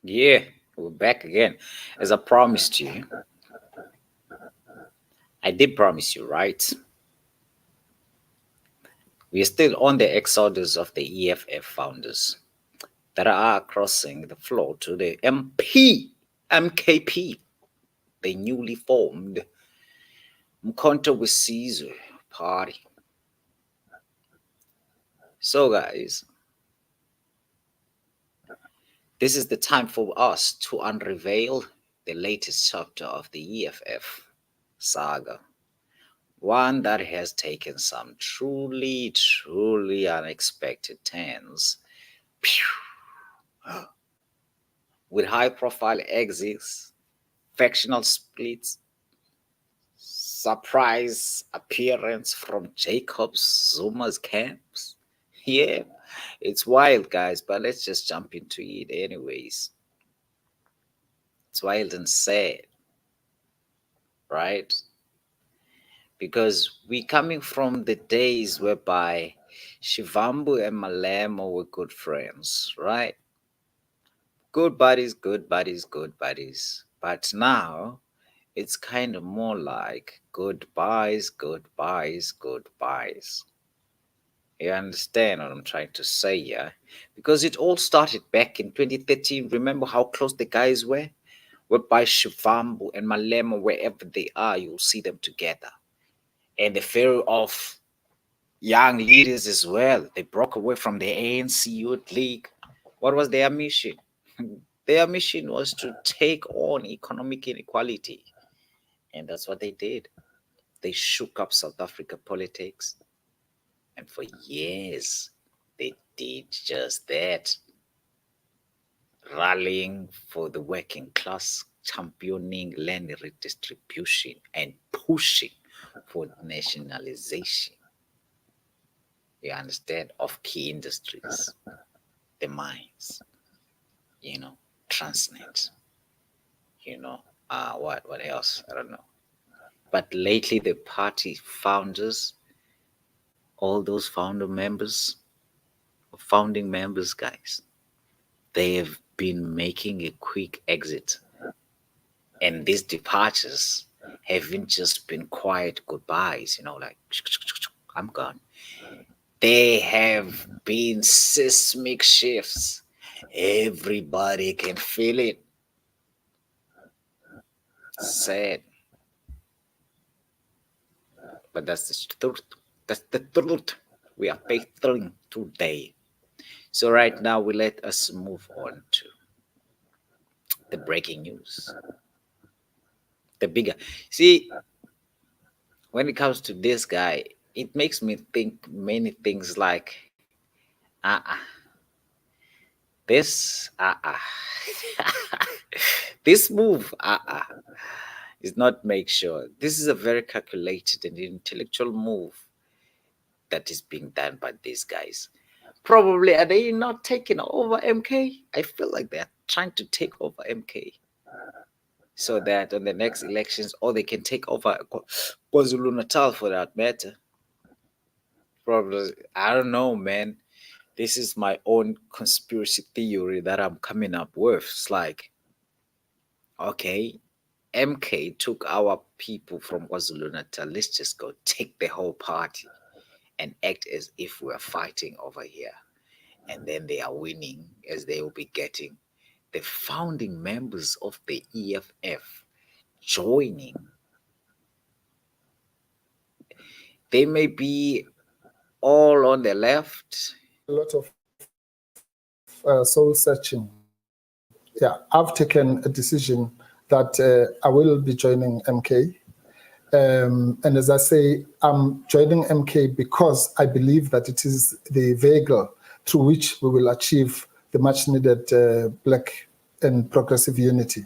Yeah, we're back again. As I promised you, I did promise you, right? We are still on the exodus of the EFF founders that are crossing the floor to the MKP, the newly formed Mkonto Wesizwe party. So, guys, this is the time for us to unveil the latest chapter of the EFF saga. One that has taken some truly unexpected turns. Phew. With high profile exits, factional splits, surprise appearance from Jacob Zuma's camps. Yeah, it's wild, guys, but let's just jump into it anyways. It's wild and sad, right? Because we coming from the days whereby Shivambu and Malemo were good friends, right? Good buddies, good buddies, good buddies. But now it's kind of more like goodbyes, goodbyes, goodbyes. You understand what I'm trying to say, yeah? Because it all started back in 2013. Remember how close the guys were? Whereby Shivambu and Malemo, wherever they are, you'll see them together. And the fear of young leaders as well. They broke away from the ANC Youth League. What was their mission? Their mission was to take on economic inequality. And that's what they did. They shook up South Africa politics. And for years, they did just that, rallying for the working class, championing land redistribution, and pushing for nationalization. You understand? Of key industries, the mines, you know, Transnet, what else? I don't know. But lately, the party founders, all those founding members, guys, they have been making a quick exit. And these departures haven't just been quiet goodbyes, like, I'm gone. They have been seismic shifts. Everybody can feel it. Sad, but that's the truth. That's the truth we are facing today. So right now, we let us move on to the breaking news. The bigger. See, when it comes to this guy, it makes me think many things like, uh-uh, this, this move, is not make sure. This is a very calculated and intellectual move that is being done by these guys. Probably are they not taking over MK? I feel like they're trying to take over MK so that on the next elections, or they can take over KwaZulu Natal for that matter. Probably, I don't know, man. This is my own conspiracy theory that I'm coming up with. It's like, okay, MK took our people from KwaZulu Natal. Let's just go take the whole party and act as if we're fighting over here. And then they are winning, as they will be getting the founding members of the EFF joining. They may be all on the left. A lot of soul searching. Yeah, I've taken a decision that I will be joining MK. And as I say, I'm joining MK because I believe that it is the vehicle through which we will achieve the much needed black and progressive unity.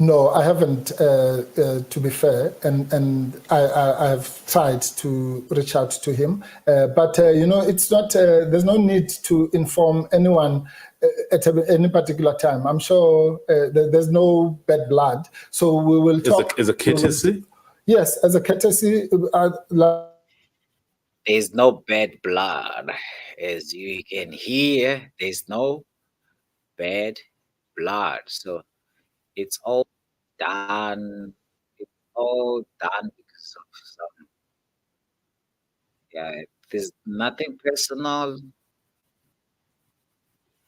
No, I haven't, to be fair, and I have tried to reach out to him, but it's not. There's no need to inform anyone at any particular time. I'm sure there's no bad blood, so we will talk. As a courtesy? Yes, as a courtesy. There's no bad blood, as you can hear. There's no bad blood. So it's all done. It's all done because of some. Yeah, there's nothing personal.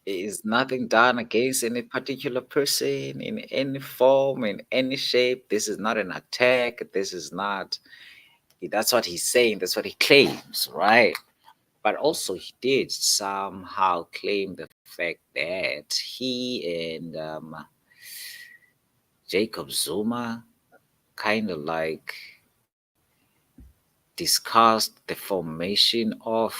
Is nothing done against any particular person in any form, in any shape. This is not an attack. This is not. That's what he's saying. That's what he claims, right? But also, he did somehow claim the fact that he and Jacob Zuma kind of like discussed the formation of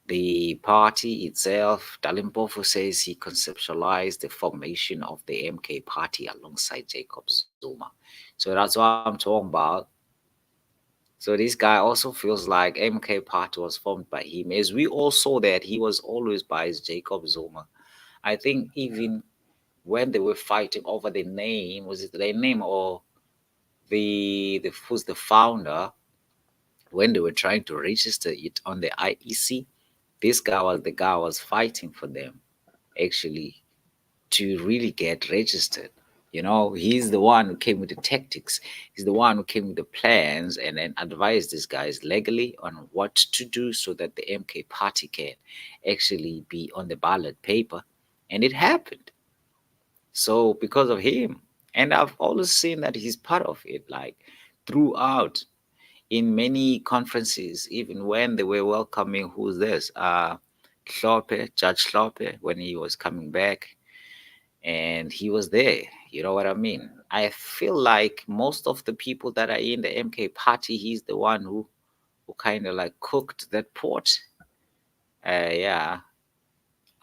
the party itself. Dalimpofu says he conceptualized the formation of the MK party alongside Jacob Zuma. So that's what I'm talking about. So this guy also feels like MK party was formed by him, as we all saw that he was always by Jacob Zuma. I think even when they were fighting over the name, was it the name or the who's the founder? When they were trying to register it on the IEC, this guy was the guy was fighting for them actually to really get registered. You know, he's the one who came with the tactics. He's the one who came with the plans and then advised these guys legally on what to do so that the MK party can actually be on the ballot paper. And it happened. So because of him, and I've always seen that he's part of it, like throughout in many conferences, even when they were welcoming who's this? Slope, Judge Slope, when he was coming back and he was there. You know what I mean? I feel like most of the people that are in the MK party, he's the one who kind of like cooked that pot. Yeah.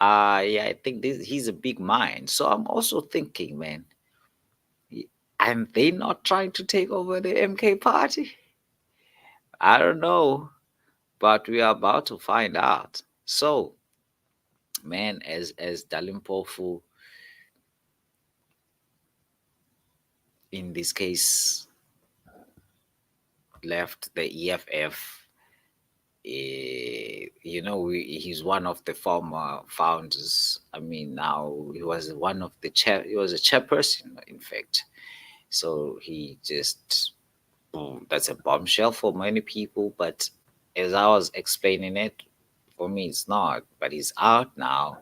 Yeah, I think he's a big mind. So I'm also thinking, man, and they not trying to take over the MK party? I don't know, but we are about to find out. So, man, as Dalimpofu in this case left the EFF, he's one of the former founders. I mean, now he was one of the chair. He was a chairperson, in fact. So he just boom, that's a bombshell for many people. But as I was explaining it, for me, it's not. But he's out now,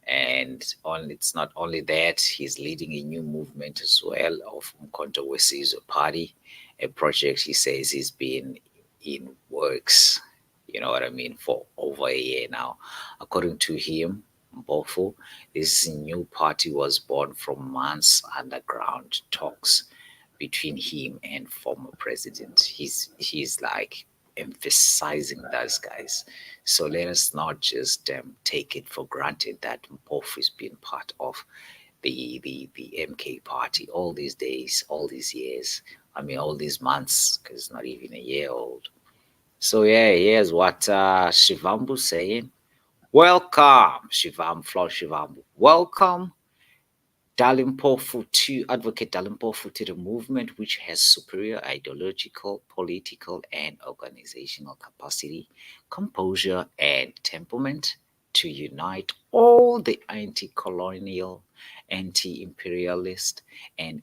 and on it's not only that, he's leading a new movement as well of Mkhonto Wesizwe Party, a project he says he's been in works, you know what I mean, for over a year now. According to him, Mbofu, this new party was born from months underground talks between him and former president. He's like emphasizing those guys. So let us not just take it for granted that Mpofu has been part of the MK party all these days, all these years. I mean, all these months, because it's not even a year old. So yeah, here's what Shivambu's saying. Welcome, Flo Shivambu. Welcome Advocate Dalimpofu to the movement, which has superior ideological, political, and organizational capacity, composure, and temperament to unite all the anti-colonial, anti-imperialist, and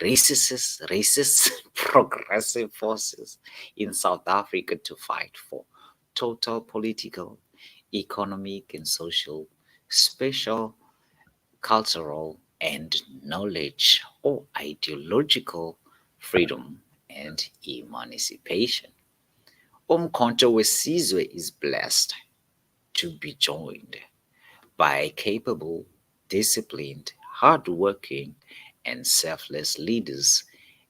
racist progressive forces in South Africa to fight for total political, economic, and social, special cultural and knowledge or ideological freedom and emancipation. Umkhonto Wesizwe is blessed to be joined by capable, disciplined, hardworking, and selfless leaders.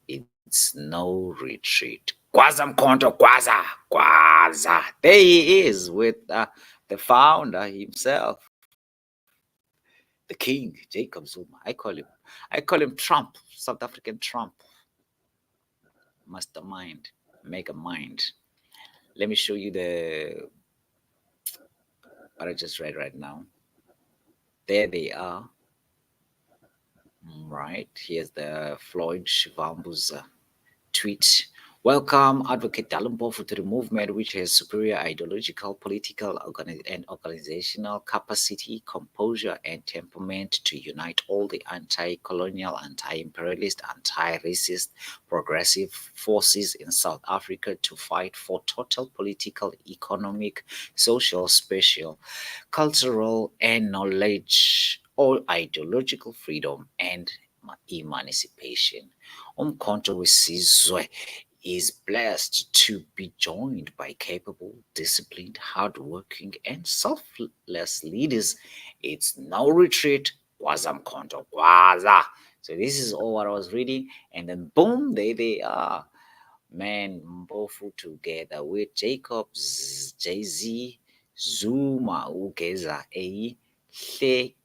It's no retreat. Gwaza Mkhonto, Gwaza, Gwaza. There he is with the founder himself, the king, Jacob Zuma. I call him Trump, South African Trump, mastermind, mega mind. Let me show you the what I just read right now. There they are. Right, here's the Floyd Shivambu's tweet. Welcome Advocate Dalambofu to the movement, which has superior ideological, political, and organizational capacity, composure, and temperament to unite all the anti-colonial, anti-imperialist, anti-racist, progressive forces in South Africa to fight for total political, economic, social, spatial, cultural, and knowledge, or ideological freedom and emancipation. Umkhonto wesizwe is blessed to be joined by capable, disciplined, hardworking, and selfless leaders. It's no retreat. Waza Mkhonto, Waza. So this is all what I was reading, and then boom, there they are. Man, Mbofu together with Jacobs, Jay-Z, Zuma, Ugeza, Hlekisa,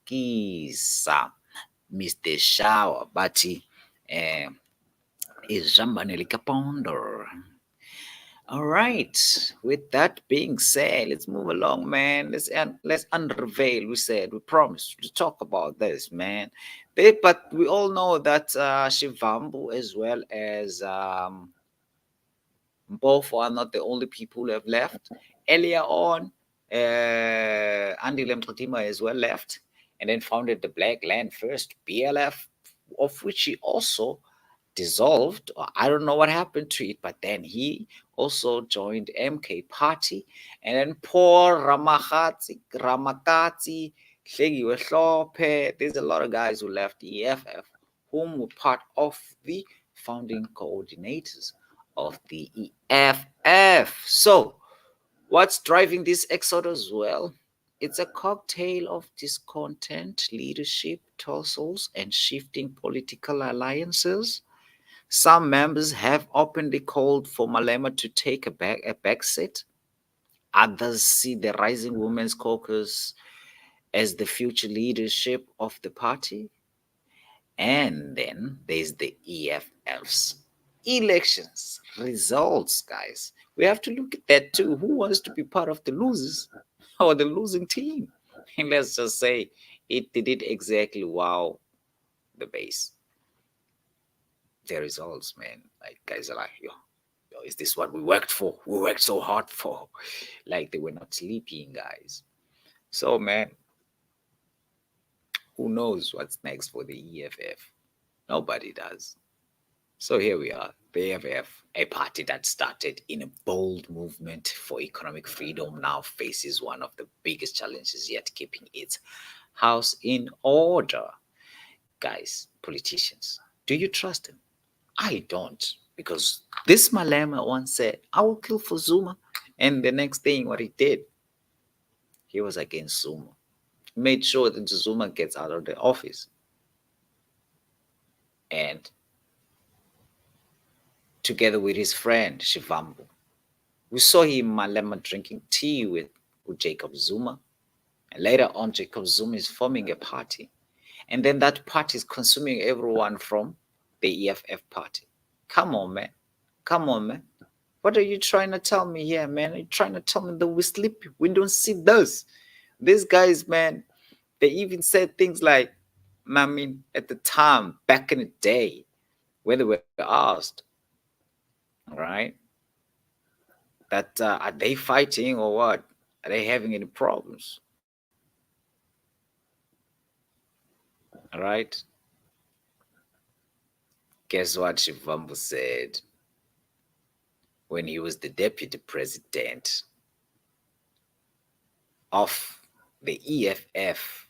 Mr. Shower, Bati, eh, is Jambane Likapondo. All right. With that being said, let's move along, man. Let's unveil. We said we promised to talk about this, man. But we all know that Shivambu as well as both are not the only people who have left. Earlier on, Andy Lemtratima as well left and then founded the Black Land First, BLF, of which he also dissolved. I don't know what happened to it, but then he also joined MK Party. And then poor Ramakatsi, Hlegiwe Hlophe, there's a lot of guys who left EFF, whom were part of the founding coordinators of the EFF. So, what's driving this exodus? Well, it's a cocktail of discontent, leadership tussles, and shifting political alliances. Some members have openly called for Malema to take a back seat. Others see the rising women's caucus as the future leadership of the party. And then there's the EFF's elections results, guys. We have to look at that too. Who wants to be part of the losers or the losing team? And let's just say it did exactly wow the base. The results, man. Like guys are like, yo, is this what we worked for? We worked so hard for. Like they were not sleeping, guys. So man, who knows what's next for the EFF? Nobody does. So here we are, the EFF, a party that started in a bold movement for economic freedom, now faces one of the biggest challenges yet keeping its house in order. Guys, politicians, do you trust them? I don't, because this Malema once said, I will kill for Zuma. And the next thing, what he did, he was against Zuma. He made sure that Zuma gets out of the office. And together with his friend, Shivambu, we saw him Malema drinking tea with Jacob Zuma. And later on, Jacob Zuma is forming a party. And then that party is consuming everyone from the EFF party. Come on, man. Come on, man. What are you trying to tell me here, man? Are you trying to tell me that we sleep? We don't see this. These guys, man, they even said things like, I mean, at the time, back in the day, when they were asked, right, that are they fighting or what? Are they having any problems? All right. Guess what Shivambu said when he was the deputy president of the EFF?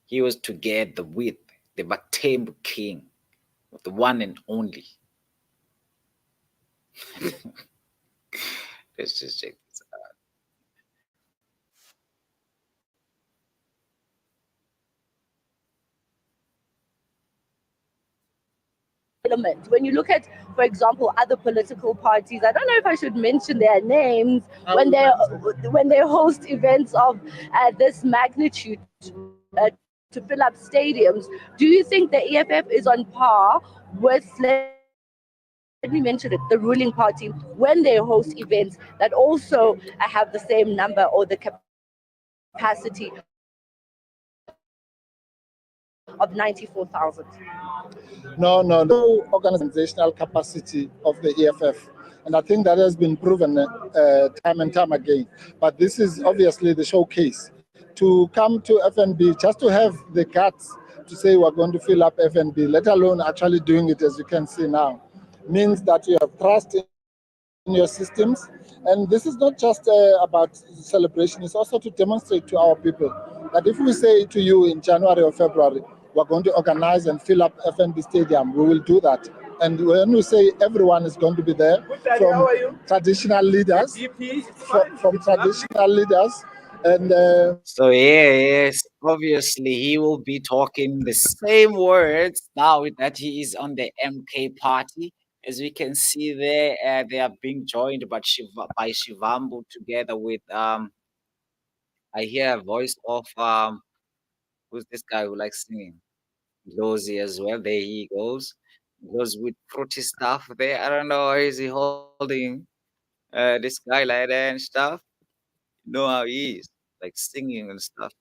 He was together with the Batembu King, the one and only. Let's just check this out. element. When you look at, for example, other political parties, I don't know if I should mention their names when they host events of this magnitude to fill up stadiums. Do you think the EFF is on par with, let me mention it, the ruling party when they host events that also have the same number or the capacity, or do you think that they are on par? of 94,000. No organizational capacity of the EFF. And I think that has been proven time and time again. But this is obviously the showcase. To come to FNB, just to have the guts to say we're going to fill up FNB, let alone actually doing it as you can see now, means that you have trust in your systems. And this is not just about celebration, it's also to demonstrate to our people that if we say to you in January or February, we're going to organize and fill up FNB Stadium, we will do that. And when we say everyone is going to be there, from traditional leaders, from traditional leaders, and So yeah, yes, obviously he will be talking the same words now that he is on the MK party. As we can see there, they are being joined by Shivambu together with I hear a voice of who's this guy who likes singing? Lozy as well. There he goes. Goes with fruity stuff there. I don't know why is he holding this guy like that and stuff. You know how he is, like singing and stuff.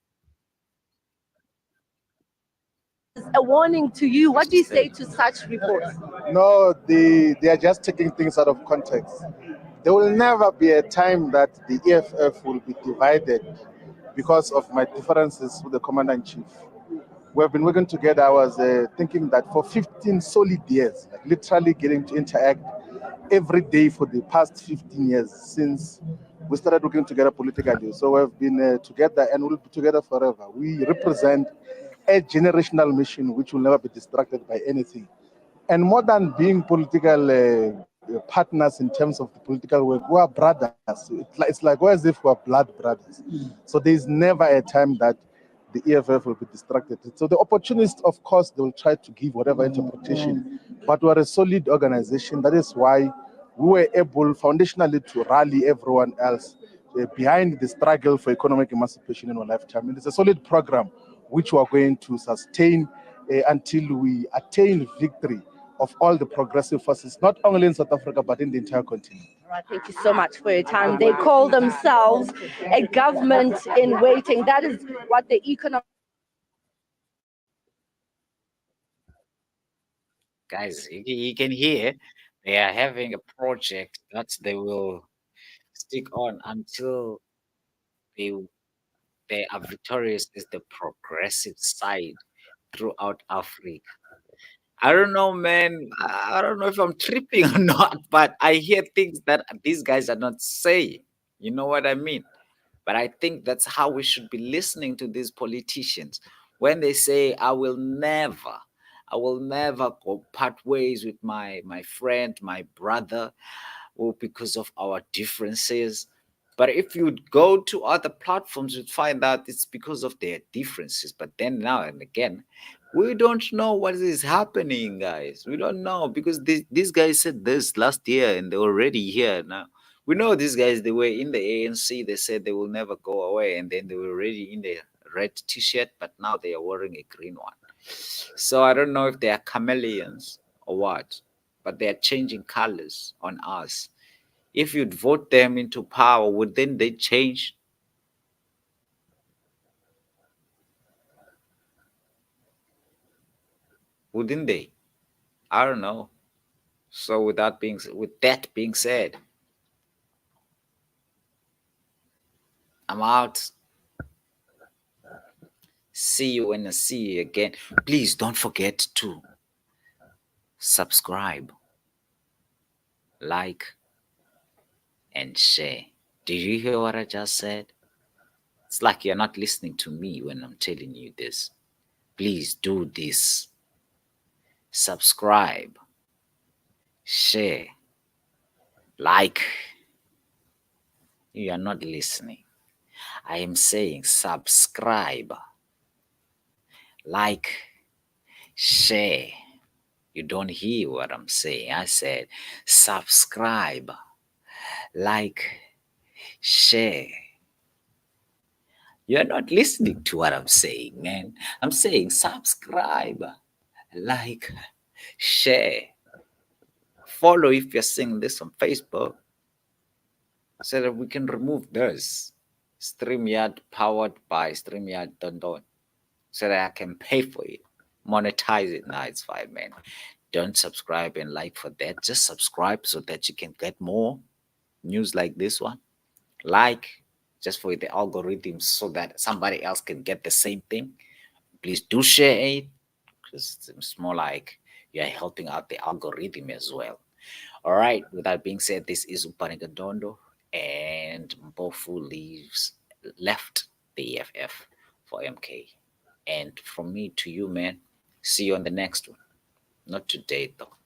A warning to you. What's What to do you say? say to such reports? No, they are just taking things out of context. There will never be a time that the EFF will be divided because of my differences with the commander in chief. We have been working together. I was thinking that for 15 solid years, like literally getting to interact every day for the past 15 years since we started working together politically. So we've been together and we'll be together forever. We represent a generational mission which will never be distracted by anything. And more than being political partners in terms of the political work, we are brothers. It's like as if we are blood brothers. So there is never a time that the EFF will be distracted. So the opportunists, of course, they will try to give whatever interpretation, but we are a solid organization. That is why we were able foundationally to rally everyone else behind the struggle for economic emancipation in our lifetime. It is a solid program which we are going to sustain until we attain victory of all the progressive forces, not only in South Africa, but in the entire continent. All right, thank you so much for your time. They call themselves a government in waiting. That is what the economic Guys, you can hear they are having a project that they will stick on until they they are victorious as the progressive side throughout Africa. I don't know, man. I don't know if I'm tripping or not, but I hear things that these guys are not saying. You know what I mean? But I think that's how we should be listening to these politicians when they say, I will never go part ways with my friend, my brother, or because of our differences. But if you'd go to other platforms, you'd find out it's because of their differences. But then now and again, we don't know what is happening, guys. We don't know because these guys said this last year and they're already here now. We know these guys, they were in the ANC, they said they will never go away, and then they were already in the red t shirt, but now they are wearing a green one. So I don't know if they are chameleons or what, but they are changing colors on us. If you'd vote them into power, would then they change? Wouldn't they? I don't know. So with that being said, I'm out. See you when I see you again. Please don't forget to subscribe, like, and share. Did you hear what I just said? It's like you're not listening to me when I'm telling you this. Please do this. Subscribe, share, like. You are not listening. I am saying subscribe, like, share. You don't hear what I'm saying. I said subscribe, like, share. You're not listening to what I'm saying, man. I'm saying subscribe, like, share. Follow if you're seeing this on Facebook so that we can remove this. StreamYard powered by StreamYard, so that I can pay for it. monetize it. Nah, it's fine, man. Don't subscribe and like for that. Just subscribe so that you can get more news like this one. Like just for the algorithm so that somebody else can get the same thing. Please do share it because it's more like you're helping out the algorithm as well. All right. With that being said, this is Upanigadondo and Mpofu leaves left the EFF for MK. And from me to you, man, see you on the next one. Not today, though.